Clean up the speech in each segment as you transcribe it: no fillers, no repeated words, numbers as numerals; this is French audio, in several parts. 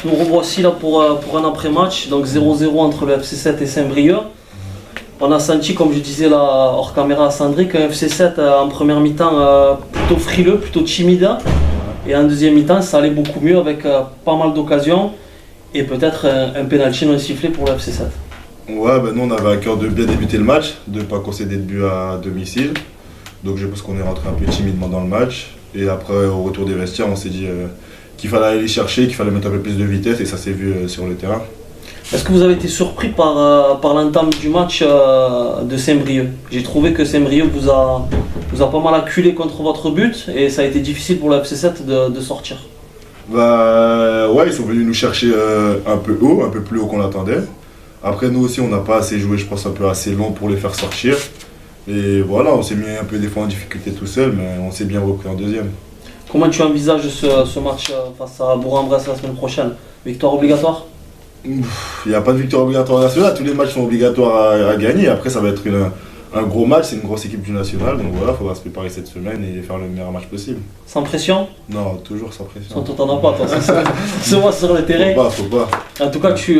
Nous revoici là pour un après-match, donc 0-0 entre le FC7 et Saint-Brieuc. On a senti, comme je disais là hors caméra à Sandrick, qu'un FC7 en première mi-temps plutôt frileux, plutôt timide. Et en deuxième mi-temps, ça allait beaucoup mieux avec pas mal d'occasions et peut-être un penalty non sifflé pour le FC7. Ouais, nous on avait à cœur de bien débuter le match, de ne pas concéder de but à domicile. Donc je pense qu'on est rentré un peu timidement dans le match. Et après, au retour des vestiaires, on s'est dit qu'il fallait aller les chercher, qu'il fallait mettre un peu plus de vitesse et ça s'est vu sur le terrain. Est-ce que vous avez été surpris par l'entame du match de Saint-Brieuc? J'ai trouvé que Saint-Brieuc vous a pas mal acculé contre votre but et ça a été difficile pour le FC7 de sortir. Ouais, ils sont venus nous chercher un peu haut, un peu plus haut qu'on l'attendait. Après, nous aussi, on n'a pas assez joué, je pense, un peu assez long pour les faire sortir. Et voilà, on s'est mis un peu des fois en difficulté tout seul, mais on s'est bien repris en deuxième. Comment tu envisages ce match face à Bourg-en-Bresse la semaine prochaine? Victoire obligatoire? Il n'y a pas de victoire obligatoire nationale, tous les matchs sont obligatoires à gagner. Après, ça va être un gros match, c'est une grosse équipe du national. Donc voilà, il faudra se préparer cette semaine et faire le meilleur match possible. Sans pression? Non, toujours sans pression. Toi, t'en as pas, toi. Ce mois sur le terrain. Faut pas. En tout cas, tu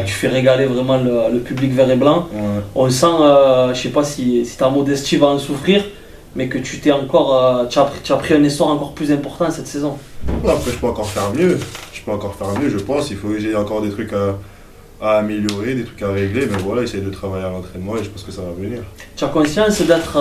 fais régaler vraiment le public vert et blanc. Ouais. On sent, je sais pas si ta modestie va en souffrir, mais que tu as pris un essor encore plus important cette saison. Après, je peux encore faire mieux. Je pense. Il faut que j'ai encore des trucs à améliorer, des trucs à régler. Mais voilà, essayer de travailler à l'entraînement et je pense que ça va venir. Tu as conscience d'être,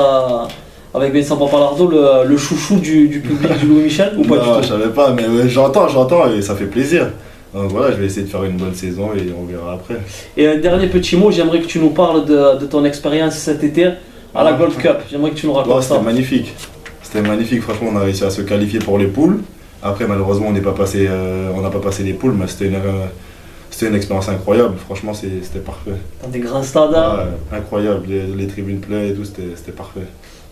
avec Vincent Papalardo, le chouchou du public du Louis Michel ou pas du tout? Non, je savais pas, mais ouais, j'entends et ça fait plaisir. Donc voilà, je vais essayer de faire une bonne saison et on verra après. Et un dernier petit mot, j'aimerais que tu nous parles de ton expérience cet été à la Gold Cup. J'aimerais que tu nous racontes ça. C'était magnifique, franchement, on a réussi à se qualifier pour les poules. Après, malheureusement, on n'a pas passé les poules, mais c'était une expérience incroyable. Franchement, c'était parfait. Dans des grands stades. Incroyable, les tribunes pleines et tout, c'était parfait.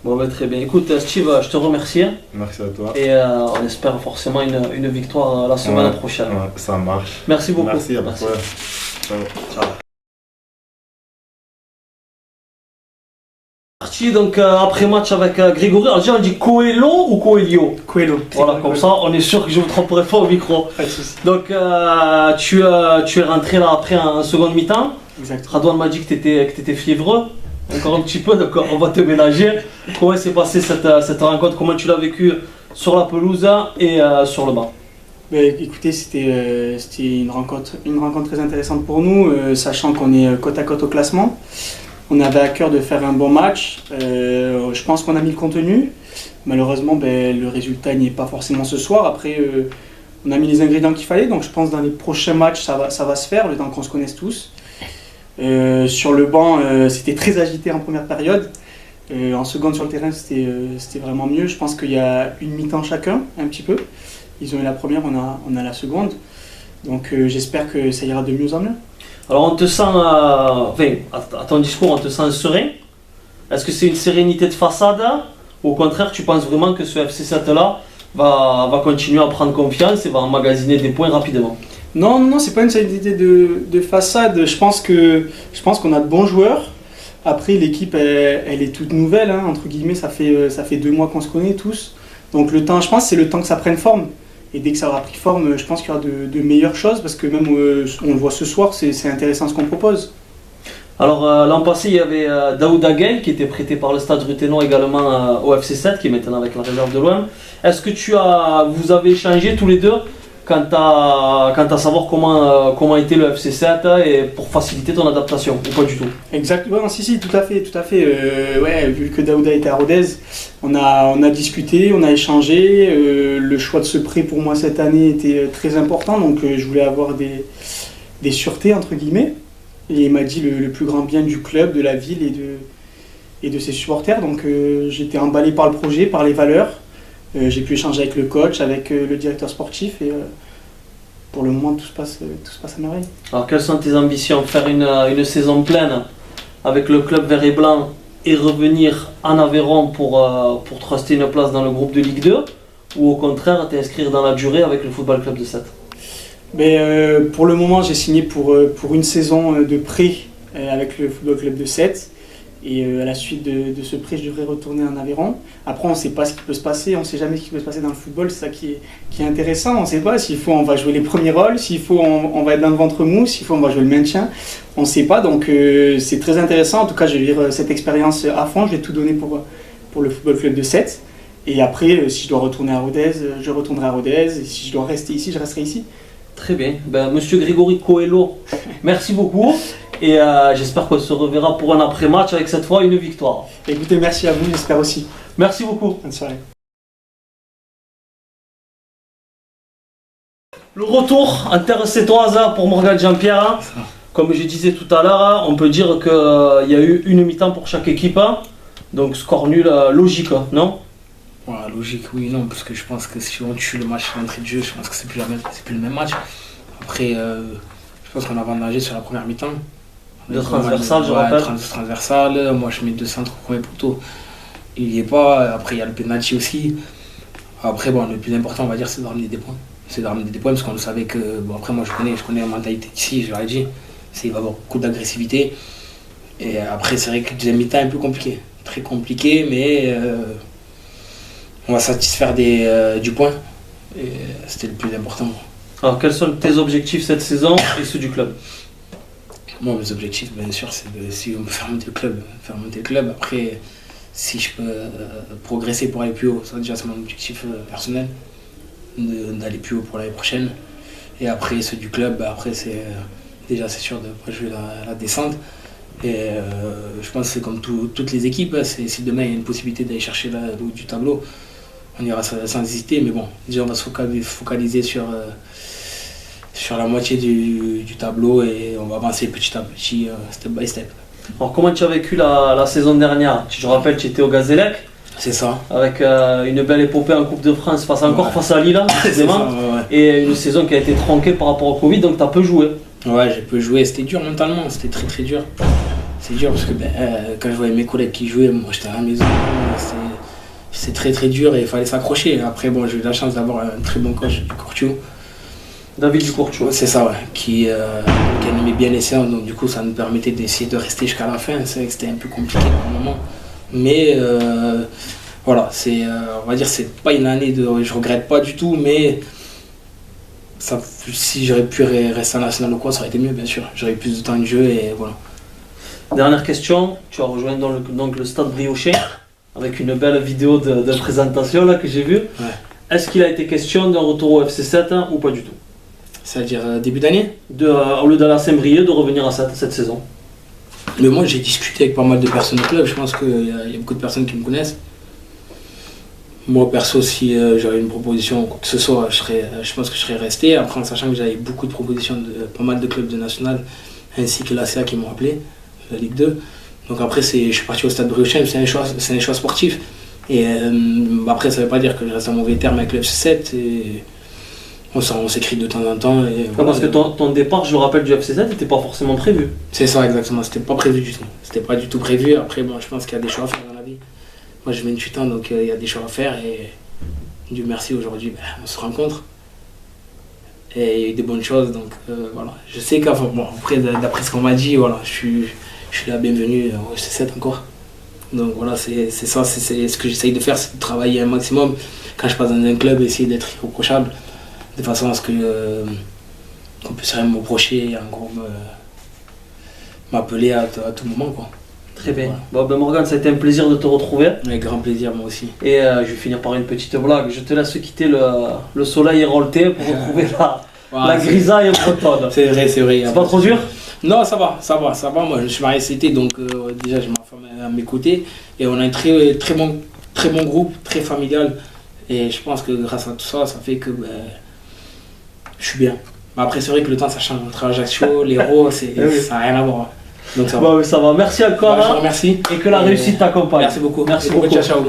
Bon, très bien. Écoute, Steve, je te remercie. Merci à toi. Et on espère forcément une victoire la semaine prochaine. Ouais, ça marche. Merci beaucoup. Merci, à toi. Ciao. Donc après match avec Grégory, alors déjà on dit Coelho ou Coelho? Coelho. Voilà, comme ça on est sûr que je ne me tromperai pas au micro. Pas de soucis. Donc tu es rentré là après en seconde mi-temps. Exactement. Radouane m'a dit que tu étais fiévreux, encore un petit peu, donc on va te ménager. Comment s'est passée cette rencontre? Comment tu l'as vécu sur la pelouse et sur le banc? Écoutez, c'était une rencontre très intéressante pour nous, sachant qu'on est côte à côte au classement. On avait à cœur de faire un bon match. Je pense qu'on a mis le contenu. Malheureusement, le résultat n'y est pas forcément ce soir. Après, on a mis les ingrédients qu'il fallait. Donc je pense que dans les prochains matchs, ça va se faire, le temps qu'on se connaisse tous. Sur le banc, c'était très agité en première période. En seconde sur le terrain, c'était vraiment mieux. Je pense qu'il y a une mi-temps chacun, un petit peu. Ils ont eu la première, on a la seconde. Donc j'espère que ça ira de mieux en mieux. Alors on te sent, à ton discours, on te sent serein. Est-ce que c'est une sérénité de façade ou au contraire tu penses vraiment que ce FC7 là va continuer à prendre confiance et va emmagasiner des points rapidement? Non, c'est pas une sérénité de façade. Je pense qu'on a de bons joueurs. Après l'équipe elle est toute nouvelle, hein, entre guillemets, ça fait 2 mois qu'on se connaît tous. Donc le temps, je pense, c'est le temps que ça prenne forme. Et dès que ça aura pris forme, je pense qu'il y aura de meilleures choses parce que même on le voit ce soir, c'est intéressant ce qu'on propose. Alors l'an passé, il y avait Daouda Gueye qui était prêté par le Stade Ruthénois également au FC7 qui est maintenant avec la réserve de l'OM. Est-ce que vous avez échangé tous les deux quant à savoir comment était le FC7 et pour faciliter ton adaptation ou pas du tout? Exactement, si, tout à fait. Vu que Daouda était à Rodez, on a discuté, on a échangé. Le choix de ce prêt pour moi cette année était très important, donc je voulais avoir des sûretés entre guillemets. Et il m'a dit le plus grand bien du club, de la ville et de ses supporters. Donc j'étais emballé par le projet, par les valeurs. J'ai pu échanger avec le coach, avec le directeur sportif et pour le moment tout se passe à merveille. Alors quelles sont tes ambitions? Faire une saison pleine avec le club vert et blanc et revenir en Aveyron pour truster une place dans le groupe de Ligue 2 ou au contraire t'inscrire dans la durée avec le football club de Sète? Pour le moment j'ai signé pour une saison de prêt avec le football club de Sète. Et à la suite de ce prêt, je devrais retourner en Aveyron. Après, on ne sait pas ce qui peut se passer, on ne sait jamais ce qui peut se passer dans le football, c'est ça qui est intéressant. On ne sait pas s'il faut, on va jouer les premiers rôles, s'il faut, on va être dans le ventre mou, s'il faut, on va jouer le maintien. On ne sait pas, donc c'est très intéressant. En tout cas, je vais vivre cette expérience à fond, je vais tout donner pour le Football Club de Sète. Et après, si je dois retourner à Rodez, je retournerai à Rodez. Et si je dois rester ici, je resterai ici. Très bien. Ben, Monsieur Grégory Coelho, merci beaucoup. Et j'espère qu'on se reverra pour un après-match avec cette fois une victoire. Écoutez, merci à vous, j'espère aussi. Merci beaucoup. Bonne soirée. Le retour en terre sétoise pour Morgan Jean-Pierre. Comme je disais tout à l'heure, on peut dire qu'il y a eu une mi-temps pour chaque équipe. Donc score nul, logique, non? Voilà, logique, oui, non, parce que je pense que si on tue le match à l'entrée de jeu, je pense que c'est plus le même match. Après, je pense qu'on a avantagé sur la première mi-temps. De transversal, je rappelle. Transversal, moi je mets 2 centres au premier poteau. Il n'y est pas, après il y a le penalty aussi. Après, bon, le plus important, on va dire, c'est de ramener des points. C'est de ramener des points parce qu'on savait que, bon, après moi je connais la mentalité d'ici, je l'ai dit, il va y avoir beaucoup d'agressivité. Et après, c'est vrai que le deuxième mi-temps est un peu compliqué. Très compliqué, mais on va satisfaire du point. Et c'était le plus important. Alors, quels sont tes objectifs cette saison et ceux du club? Moi, mes objectifs, bien sûr, c'est si on peut faire monter le club. Après, si je peux progresser pour aller plus haut, ça déjà c'est mon objectif personnel, d'aller plus haut pour l'année prochaine. Et après, ceux du club, après c'est déjà c'est sûr de pas jouer la descente. Et je pense que c'est comme toutes les équipes, si demain il y a une possibilité d'aller chercher le haut du tableau, on ira sans hésiter. Mais bon, déjà on va se focaliser sur la moitié du tableau et on va avancer petit à petit, step by step. Alors comment tu as vécu la saison dernière? Je rappelle, tu étais au Gazélec. C'est ça. Avec une belle épopée en Coupe de France face à Lille, précisément. Ouais. Et une saison qui a été tronquée par rapport au Covid, donc tu as peu joué. Ouais, j'ai peu joué. C'était dur mentalement, c'était très très dur. C'est dur parce que quand je voyais mes collègues qui jouaient, moi j'étais à la maison. C'est très très dur et il fallait s'accrocher. Après, bon, j'ai eu la chance d'avoir un très bon coach, Ducourtiou. David Ducourtiou. C'est ça, ouais. Qui animait bien les séances, donc du coup ça nous permettait d'essayer de rester jusqu'à la fin. C'est vrai que c'était un peu compliqué par moment. Mais voilà, on va dire c'est pas une année je regrette pas du tout, mais si j'aurais pu rester en national ou quoi, ça aurait été mieux, bien sûr. J'aurais eu plus de temps de jeu et voilà. Dernière question, tu as rejoint donc le stade Briochet avec une belle vidéo de présentation là, que j'ai vue. Ouais. Est-ce qu'il a été question d'un retour au FC 7 ou pas du tout? C'est-à-dire début d'année? Au lieu d'aller à Saint-Brieuc, de revenir à cette saison. Mais moi j'ai discuté avec pas mal de personnes au club, je pense qu'il y a beaucoup de personnes qui me connaissent. Moi perso, si j'avais une proposition ou quoi que ce soit, je pense que je serais resté. Après en sachant que j'avais beaucoup de propositions de pas mal de clubs de national, ainsi que l'ACA qui m'ont appelé, la Ligue 2. Donc après je suis parti au stade Briochet, c'est un choix sportif. Et après ça veut pas dire que je reste en mauvais terme avec le FC 7. Et on s'écrit de temps en temps. Et voilà. Parce que ton départ, je le rappelle, du FC 7 n'était pas forcément prévu. C'est ça, exactement. C'était pas prévu du tout. C'était pas du tout prévu. Après, bon, je pense qu'il y a des choix à faire dans la vie. Moi, j'ai 28 ans, donc il y a des choix à faire. Et Dieu merci, aujourd'hui, on se rencontre. Et il y a eu des bonnes choses. Donc voilà. Je sais qu'après, d'après ce qu'on m'a dit, voilà, je suis la bienvenue au FC 7 encore. Donc voilà, c'est ça. C'est ce que j'essaye de faire, c'est de travailler un maximum. Quand je passe dans un club, essayer d'être irréprochable. De façon à ce qu'on puisse rien me reprocher et en gros m'appeler à tout moment, quoi. Très bien. Voilà. Bon, Morgan, ça a été un plaisir de te retrouver. Avec grand plaisir, moi aussi. Et je vais finir par une petite blague. Je te laisse quitter le soleil hérolté pour retrouver la grisaille bretonne. C'est vrai. C'est pas trop dur? Non, ça va. Moi, je suis marié cet été, donc déjà j'ai ma femme à mes côtés. Et on a un très bon groupe, très familial. Et je pense que grâce à tout ça, ça fait que je suis bien. Mais après, c'est vrai que le temps ça change entre Ajaccio, l'Hérault, ça n'a rien à voir. Donc ça va. Ça va. Merci encore. Je vous remercie. Et que la réussite t'accompagne. Merci beaucoup. Merci beaucoup. Ciao.